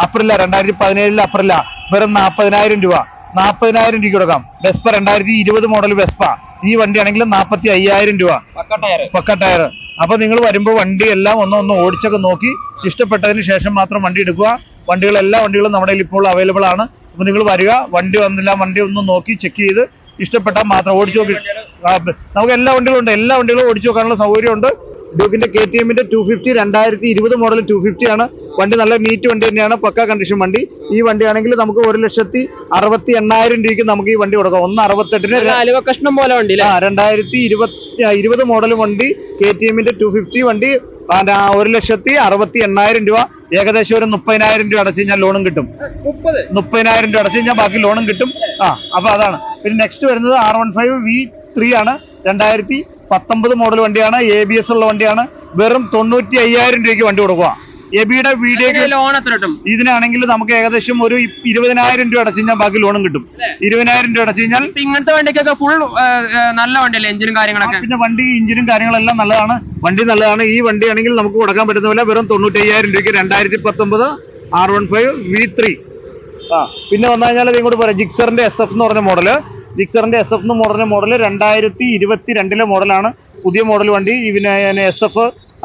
അപ്രില്ല 2017 അപ്രില്ല വെറും 40,000 രൂപ. 40,000 രൂപയ്ക്ക് കൊടുക്കാം. വെസ്പ 2020 മോഡൽ വെസ്പ ഈ വണ്ടിയാണെങ്കിലും 45,000 രൂപ. പക്ക ടയർ. അപ്പൊ നിങ്ങൾ വരുമ്പോൾ വണ്ടി എല്ലാം ഒന്ന് ഓടിച്ചൊക്കെ നോക്കി ഇഷ്ടപ്പെട്ടതിന് ശേഷം മാത്രം വണ്ടി എടുക്കുക. എല്ലാ വണ്ടികളും നമ്മുടെ ഇപ്പോൾ അവൈലബിൾ ആണ്. അപ്പൊ നിങ്ങൾ വരിക, വണ്ടി ഒന്ന് നോക്കി ചെക്ക് ചെയ്ത് ഇഷ്ടപ്പെട്ടാൽ മാത്രം ഓടിച്ചു നോക്കി. നമുക്ക് എല്ലാ വണ്ടികളും ഉണ്ട്, എല്ലാ വണ്ടികളും ഓടിച്ചു നോക്കാനുള്ള സൗകര്യമുണ്ട്. ഡ്യൂക്കിന്റെ KTM-ന്റെ 250 2020 മോഡൽ 250 ആണ്. വണ്ടി നല്ല നീറ്റ് വണ്ടി തന്നെയാണ്, പക്ക കണ്ടീഷൻ വണ്ടി. ഈ വണ്ടിയാണെങ്കിൽ നമുക്ക് 1,68,000 രൂപയ്ക്ക് നമുക്ക് ഈ വണ്ടി കൊടുക്കാം. 1,68,000 കഷ്ണം പോലെ വണ്ടി. 2020 മോഡൽ വണ്ടി KTM-ന്റെ 250 വണ്ടി 1,68,000 രൂപ. ഏകദേശം ഒരു 30,000 രൂപ അടച്ചു കഴിഞ്ഞാൽ ലോണും കിട്ടും. 30,000 രൂപ അടച്ചു കഴിഞ്ഞാൽ ബാക്കി ലോണും കിട്ടും. അപ്പൊ അതാണ്. പിന്നെ നെക്സ്റ്റ് വരുന്നത് R15 V3 ആണ്. 2019 മോഡൽ വണ്ടിയാണ്, ABS ഉള്ള വണ്ടിയാണ്. വെറും 95,000 രൂപയ്ക്ക് വണ്ടി കൊടുക്കുക. എബിയുടെ വീഡിയോക്ക് ഇതിനാണെങ്കിൽ നമുക്ക് ഏകദേശം ഒരു 20,000 രൂപ അടച്ചു കഴിഞ്ഞാൽ ബാക്കി ലോണും കിട്ടും. 20,000 രൂപ അടച്ചു കഴിഞ്ഞാൽ ഇങ്ങനത്തെ വണ്ടിക്കൊക്കെ ഫുൾ നല്ല വണ്ടിയല്ലേ, എഞ്ചിനും കാര്യങ്ങളൊക്കെ. പിന്നെ വണ്ടി ഇഞ്ചിനും കാര്യങ്ങളെല്ലാം നല്ലതാണ്, വണ്ടി നല്ലതാണ്. ഈ വണ്ടിയാണെങ്കിൽ നമുക്ക് കൊടുക്കാൻ പറ്റുന്ന പോലെ വെറും 95,000 രൂപയ്ക്ക് 2019 R15 V3. പിന്നെ വന്നു കഴിഞ്ഞാൽ ഇങ്ങോട്ട് പറയാം ജിക്സറിന്റെ SF എന്ന് പറഞ്ഞ മോഡല്. ജിക്സറിന്റെ SF എന്ന് പറഞ്ഞ മോഡല് 2022 മോഡലാണ്, പുതിയ മോഡൽ വണ്ടി. പിന്നെ SF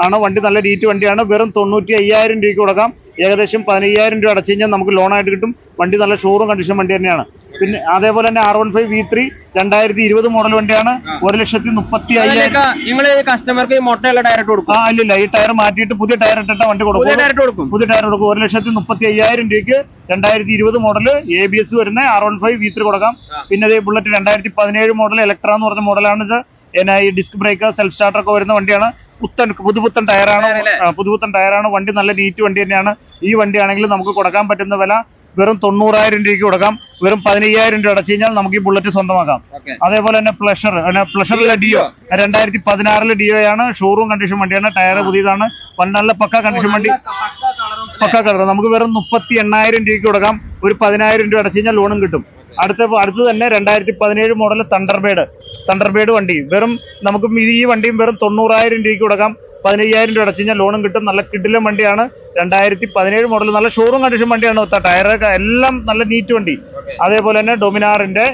ആണ് വണ്ടി, നല്ല നീറ്റ് വണ്ടിയാണ്. വെറും 95,000 രൂപയ്ക്ക് കൊടുക്കാം. ഏകദേശം 15,000 രൂപ അടച്ചു കഴിഞ്ഞാൽ നമുക്ക് ലോണായിട്ട് കിട്ടും. വണ്ടി നല്ല ഷോറൂം കണ്ടീഷൻ വണ്ടി തന്നെയാണ്. പിന്നെ അതേപോലെ തന്നെ R15 V3 2020 മോഡൽ വണ്ടിയാണ്. 1,35,000. നിങ്ങള് കസ്റ്റമർക്ക് മൊട്ടയുള്ള ടയർ ഇട്ട് കൊടുക്കും? ഇല്ല, ഈ ടയർ മാറ്റിയിട്ട് പുതിയ ടയർ ഇട്ടിട്ട് വണ്ടി കൊടുക്കും. പുതിയ ടയർ കൊടുക്കും. 1,35,000 രൂപയ്ക്ക് 2020 മോഡല് ABS വരുന്ന R15 V3 കൊടുക്കാം. പിന്നെ അതേ ബുള്ളറ്റ് 2017 മോഡൽ ഇലക്ട്ര എന്ന് പറഞ്ഞ മോഡലാണ്. ഇത് ഈ ഡിസ്ക് ബ്രേക്കർ സെൽഫ് സ്റ്റാർട്ടർ ഒക്കെ വരുന്ന വണ്ടിയാണ്. പുതുപുത്തൻ ടയറാണ്. വണ്ടി നല്ല നീറ്റ് വണ്ടി തന്നെയാണ്. ഈ വണ്ടിയാണെങ്കിൽ നമുക്ക് കൊടുക്കാൻ പറ്റുന്ന വില വെറും 90,000 രൂപയ്ക്ക് കൊടുക്കാം. വെറും 15,000 രൂപ അടച്ചു കഴിഞ്ഞാൽ നമുക്ക് ഈ ബുള്ളറ്റ് സ്വന്തമാക്കാം. അതേപോലെ തന്നെ പ്ലഷറിലെ ഡിയോ 2016 ഡിയോ ആണ്. ഷോറൂം കണ്ടീഷൻ വണ്ടിയാണ്. ടയർ പുതിയതാണ്. നല്ല പക്ക കണ്ടീഷൻ വണ്ടി, പക്ക കളർ. നമുക്ക് വെറും 38,000 രൂപയ്ക്ക് കൊടുക്കാം. ഒരു 10,000 രൂപ അടച്ചു കഴിഞ്ഞാൽ ലോണും കിട്ടും. അടുത്ത് തന്നെ 2017 മോഡൽ തണ്ടർബേഡ് വണ്ടി. വെറും നമുക്ക് ഈ വണ്ടിയും വെറും 90,000 രൂപയ്ക്ക് കൊടുക്കാം. 15,000 രൂപ അടച്ചു കഴിഞ്ഞാൽ ലോണും കിട്ടും. നല്ല കിടിലൻ വണ്ടിയാണ്. 2017 മോഡൽ നല്ല ഷോറൂം കണ്ടീഷൻ വണ്ടിയാണ്. ടയറൊക്കെ എല്ലാം നല്ല നീറ്റ് വണ്ടി. അതേപോലെ തന്നെ ഡൊമിനാറിന്റെ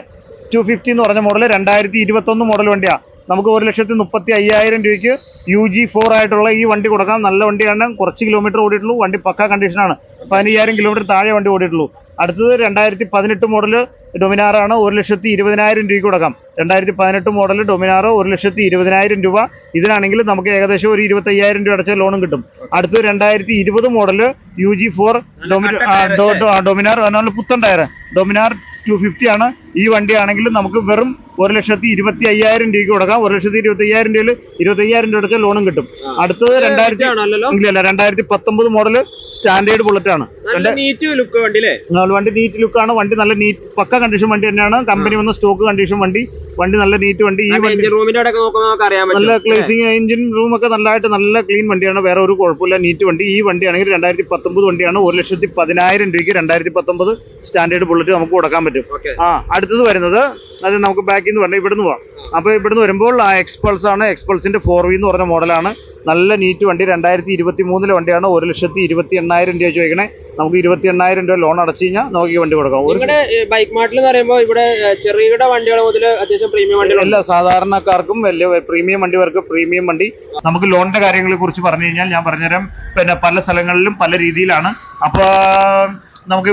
250 എന്ന് പറഞ്ഞ മോഡൽ 2021 മോഡൽ വണ്ടിയാണ്. നമുക്ക് 1,35,000 രൂപയ്ക്ക് UG4 ആയിട്ടുള്ള ഈ വണ്ടി കൊടുക്കാം. നല്ല വണ്ടിയാണ്. കുറച്ച് കിലോമീറ്റർ ഓടിയിട്ടുള്ളൂ. വണ്ടി പക്ക കണ്ടീഷനാണ്. 15,000 കിലോമീറ്റർ താഴെ വണ്ടി ഓടിയിട്ടുള്ളൂ. അടുത്തത് 2018 മോഡൽ ഡൊമിനാറാണ്. 1,20,000 രൂപയ്ക്ക് കൊടുക്കാം. 2018 മോഡൽ ഡൊമിനാർ 1,20,000 രൂപ. ഇതിനാണെങ്കിൽ നമുക്ക് ഏകദേശം ഒരു 25,000 രൂപ അടച്ച ലോണും കിട്ടും. അടുത്തത് 2020 മോഡൽ UG4 ഡൊമിനാർ, അതുപോലെ പുത്തൻ ടയർ ഡൊമിനാർ 250 ആണ്. ഈ വണ്ടിയാണെങ്കിൽ നമുക്ക് വെറും 1,25,000 രൂപയ്ക്ക് കൊടുക്കാം. 1,25,000 രൂപയിൽ 25,000 രൂപ അടച്ച ലോണും കിട്ടും. അടുത്തത് 2019 മോഡൽ സ്റ്റാൻഡേർഡ് ബുള്ളറ്റ് ആണ്. വണ്ടി നീറ്റ് ലുക്കാണ്. വണ്ടി നല്ല നീറ്റ് പക്ക കണ്ടീഷൻ വണ്ടി തന്നെയാണ്. കമ്പനി വന്ന സ്റ്റോക്ക് കണ്ടീഷൻ വണ്ടി നല്ല നീറ്റ് വണ്ടി. ഈ വണ്ടി നല്ല ക്ലീസിങ്, എഞ്ചിൻ റൂം ഒക്കെ നല്ലതായിട്ട് നല്ല ക്ലീൻ വണ്ടിയാണ്. വേറെ ഒരു കുഴപ്പമില്ല, നീറ്റ് വണ്ടി. ഈ വണ്ടിയാണെങ്കിൽ 2019 വണ്ടിയാണ്. 1,10,000 രൂപയ്ക്ക് 2019 സ്റ്റാൻഡേർഡ് ബുള്ളറ്റ് നമുക്ക് കൊടുക്കാൻ പറ്റും. അടുത്തത് വരുന്നത് അത് നമുക്ക് ബാക്കിൽ നിന്ന് പറഞ്ഞാൽ ഇവിടുന്ന് പോവാം. അപ്പോൾ ഇവിടുന്ന് വരുമ്പോൾ എക്സ്പൾസ് ആണ്. എക്സ്പൾസിന്റെ 4V എന്ന് പറഞ്ഞ മോഡലാണ്. നല്ല നീറ്റ് വണ്ടി. 2023 വണ്ടിയാണ്. 1,28,000 രൂപ ചോദിക്കണേ. നമുക്ക് 28,000 രൂപ ലോൺ അടച്ചു കഴിഞ്ഞാൽ നമുക്ക് ഈ വണ്ടി കൊടുക്കാം. ബൈക്ക് മാർട്ടിൽ എന്ന് പറയുമ്പോൾ ഇവിടെ ചെറുകിട വണ്ടികൾ മുതൽ അത്യാവശ്യം പ്രീമിയം വണ്ടികൾ, എല്ലാ സാധാരണക്കാർക്കും വലിയ പ്രീമിയം വണ്ടികൾക്ക് പ്രീമിയം വണ്ടി. നമുക്ക് ലോണിന്റെ കാര്യങ്ങളെ കുറിച്ച് പറഞ്ഞു കഴിഞ്ഞാൽ ഞാൻ പറഞ്ഞുതരാം. പിന്നെ പല സ്ഥലങ്ങളിലും പല രീതിയിലാണ്. അപ്പോൾ നമുക്ക്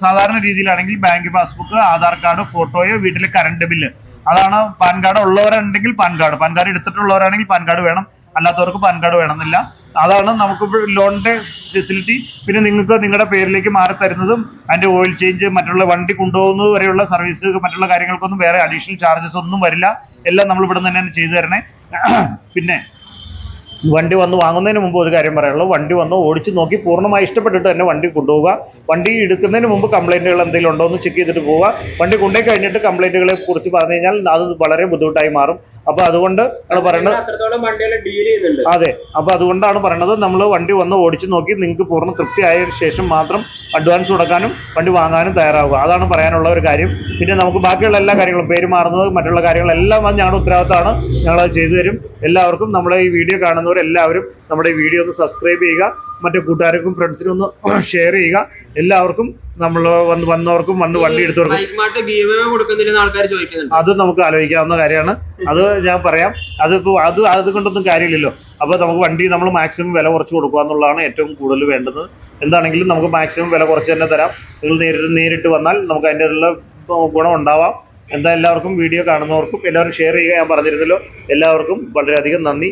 സാധാരണ രീതിയിലാണെങ്കിൽ ബാങ്ക് പാസ്ബുക്ക്, ആധാർ കാർഡ്, ഫോട്ടോയോ, വീട്ടിലെ കറണ്ട് ബില്ല്, അതാണ്. പാൻ കാർഡ് ഉള്ളവരുണ്ടെങ്കിൽ പാൻ കാർഡ് എടുത്തിട്ടുള്ളവരാണെങ്കിൽ പാൻ കാർഡ് വേണം. അല്ലാത്തവർക്ക് പാൻ കാർഡ് വേണമെന്നില്ല. അതാണ് നമുക്ക് ലോണിന്റെ ഫെസിലിറ്റി. പിന്നെ നിങ്ങൾക്ക് നിങ്ങളുടെ പേരിലേക്ക് മാറി തരുന്നതും അതിന്റെ ഓയിൽ ചേഞ്ച്, മറ്റുള്ള വണ്ടി കൊണ്ടുപോകുന്നത് വരെയുള്ള സർവീസ്, മറ്റുള്ള കാര്യങ്ങൾക്കൊന്നും വേറെ അഡീഷണൽ ചാർജസ് ഒന്നും വരില്ല. എല്ലാം നമ്മൾ ഇവിടെ നിന്ന് തന്നെ ചെയ്തു തരണേ. പിന്നെ വണ്ടി വന്ന് വാങ്ങുന്നതിന് മുമ്പ് ഒരു കാര്യം പറയാനുള്ളൂ. വണ്ടി വന്ന് ഓടിച്ച് നോക്കി പൂർണ്ണമായി ഇഷ്ടപ്പെട്ടിട്ട് തന്നെ വണ്ടി കൊണ്ടുപോവുക. വണ്ടി എടുക്കുന്നതിന് മുമ്പ് കംപ്ലൈൻറ്റുകൾ എന്തെങ്കിലും ഉണ്ടോ എന്ന് ചെക്ക് ചെയ്തിട്ട് പോവുക. വണ്ടി കൊണ്ടുപോയി കഴിഞ്ഞിട്ട് കംപ്ലൈൻറ്റുകളെ കുറിച്ച് പറഞ്ഞു കഴിഞ്ഞാൽ അത് വളരെ ബുദ്ധിമുട്ടായി മാറും. അപ്പോൾ അതുകൊണ്ട് ആണ് പറയുന്നത്. അതെ, അപ്പോൾ അതുകൊണ്ടാണ് പറയുന്നത് നമ്മൾ വണ്ടി വന്ന് ഓടിച്ച് നോക്കി നിങ്ങൾക്ക് പൂർണ്ണ തൃപ്തിയായ ശേഷം മാത്രം അഡ്വാൻസ് കൊടുക്കാനും വണ്ടി വാങ്ങാനും തയ്യാറാവുക. അതാണ് പറയാനുള്ള ഒരു കാര്യം. പിന്നെ നമുക്ക് ബാക്കിയുള്ള എല്ലാ കാര്യങ്ങളും, പേര് മാറുന്നത്, മറ്റുള്ള കാര്യങ്ങളെല്ലാം ഞങ്ങളുടെ ഉത്തരവാദിത്തമാണ്. ഞങ്ങളത് ചെയ്തു തരും. എല്ലാവർക്കും നമ്മുടെ ഈ വീഡിയോ കാണുന്നവരെല്ലാവരും നമ്മുടെ ഈ വീഡിയോ ഒന്ന് സബ്സ്ക്രൈബ് ചെയ്യുക. മറ്റു കൂട്ടുകാർക്കും ഫ്രണ്ട്സിനും ഒന്ന് ഷെയർ ചെയ്യുക. എല്ലാവർക്കും നമ്മൾ വന്നവർക്കും വണ്ടി എടുത്തവർക്കും അത് നമുക്ക് ആലോചിക്കാവുന്ന കാര്യമാണ്. അത് ഞാൻ പറയാം. അത് കൊണ്ടൊന്നും കാര്യമില്ലല്ലോ. അപ്പോൾ നമുക്ക് വണ്ടി നമ്മൾ മാക്സിമം വില കുറച്ച് കൊടുക്കുക എന്നുള്ളതാണ് ഏറ്റവും കൂടുതൽ വേണ്ടത്. എന്താണെങ്കിലും നമുക്ക് മാക്സിമം വില കുറച്ച് തന്നെ തരാം. നിങ്ങൾ നേരിട്ട് വന്നാൽ നമുക്ക് അതിൻ്റെ ഗുണം ഉണ്ടാവാം. എല്ലാവർക്കും വീഡിയോ കാണുന്നവർക്കും എല്ലാവരും ഷെയർ ചെയ്യുക. ഞാൻ പറഞ്ഞിരുന്നല്ലോ. എല്ലാവർക്കും വളരെയധികം നന്ദി.